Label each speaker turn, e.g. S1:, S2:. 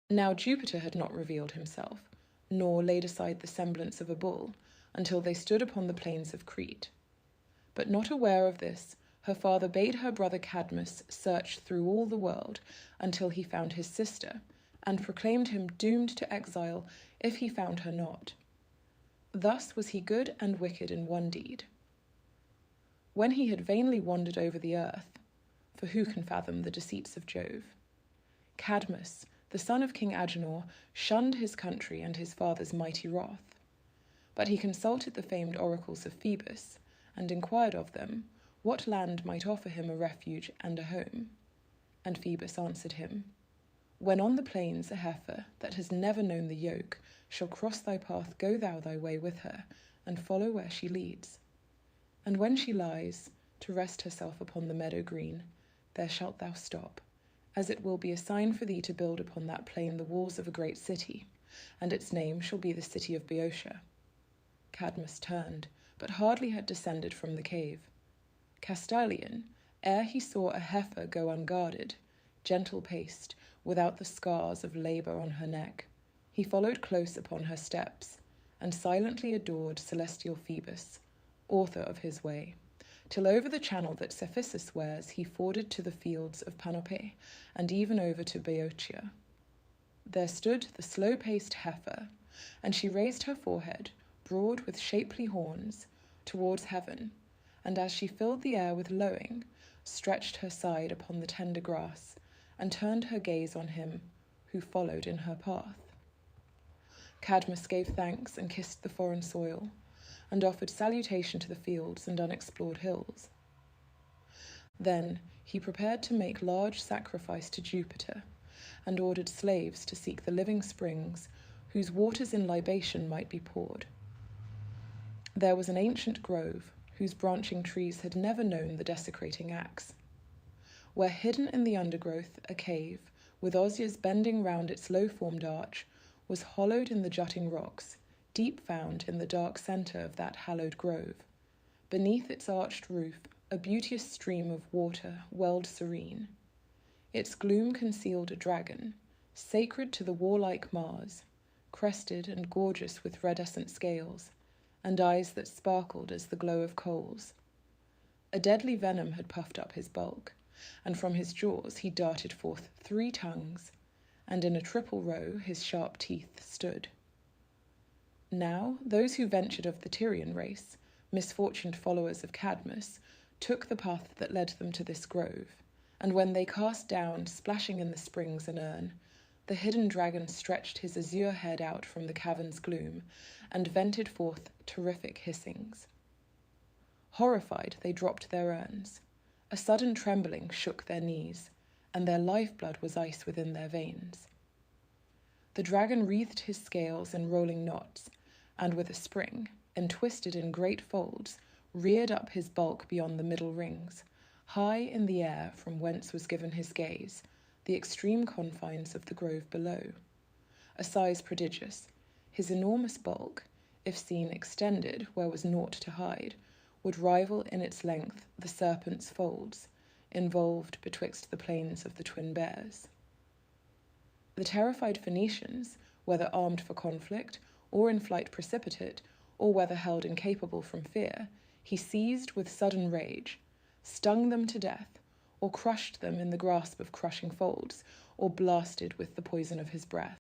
S1: Now Jupiter had not revealed himself, nor laid aside the semblance of a bull, until they stood upon the plains of Crete. But not aware of this, her father bade her brother Cadmus search through all the world until he found his sister, and proclaimed him doomed to exile if he found her not. Thus was he good and wicked in one deed. When he had vainly wandered over the earth, for who can fathom the deceits of Jove, Cadmus, the son of King Agenor, shunned his country and his father's mighty wrath. But he consulted the famed oracles of Thebes, and inquired of them what land might offer him a refuge and a home. And Thebes answered him, "When on the plains a heifer that has never known the yoke shall cross thy path, go thou thy way with her, and follow where she leads. And when she lies to rest herself upon the meadow green, there shalt thou stop, as it will be a sign for thee to build upon that plain the walls of a great city, and its name shall be the city of Boeotia." Cadmus turned, but hardly had descended from the cave. Castalian, ere he saw a heifer go unguarded, gentle-paced, without the scars of labour on her neck, he followed close upon her steps, and silently adored celestial Thebes, author of his way, till over the channel that Cephissus wears he forded to the fields of Panope, and even over to Boeotia. There stood the slow-paced heifer, and she raised her forehead, broad with shapely horns, towards heaven, and as she filled the air with lowing, stretched her side upon the tender grass, and turned her gaze on him who followed in her path. Cadmus gave thanks and kissed the foreign soil, and offered salutation to the fields and unexplored hills. Then he prepared to make large sacrifice to Jupiter, and ordered slaves to seek the living springs, whose waters in libation might be poured. There was an ancient grove, whose branching trees had never known the desecrating axe, where hidden in the undergrowth a cave, with osiers bending round its low-formed arch, was hollowed in the jutting rocks, deep found in the dark centre of that hallowed grove. Beneath its arched roof a beauteous stream of water welled serene. Its gloom concealed a dragon, sacred to the warlike Mars, crested and gorgeous with iridescent scales, and eyes that sparkled as the glow of coals. A deadly venom had puffed up his bulk, and from his jaws he darted forth 3 tongues, and in a triple row his sharp teeth stood. Now those who ventured of the Tyrian race, misfortuned followers of Cadmus, took the path that led them to this grove, and when they cast down, splashing in the springs, an urn, the hidden dragon stretched his azure head out from the cavern's gloom, and vented forth terrific hissings. Horrified, they dropped their urns. A sudden trembling shook their knees, and their lifeblood was ice within their veins. The dragon wreathed his scales in rolling knots, and with a spring, entwisted in great folds, reared up his bulk beyond the middle rings, high in the air from whence was given his gaze the extreme confines of the grove below. A size prodigious, his enormous bulk, if seen extended where was naught to hide, would rival in its length the serpent's folds, involved betwixt the plains of the twin bears. The terrified Phoenicians, whether armed for conflict, or in flight precipitate, or whether held incapable from fear, he seized with sudden rage, stung them to death, or crushed them in the grasp of crushing folds, or blasted with the poison of his breath.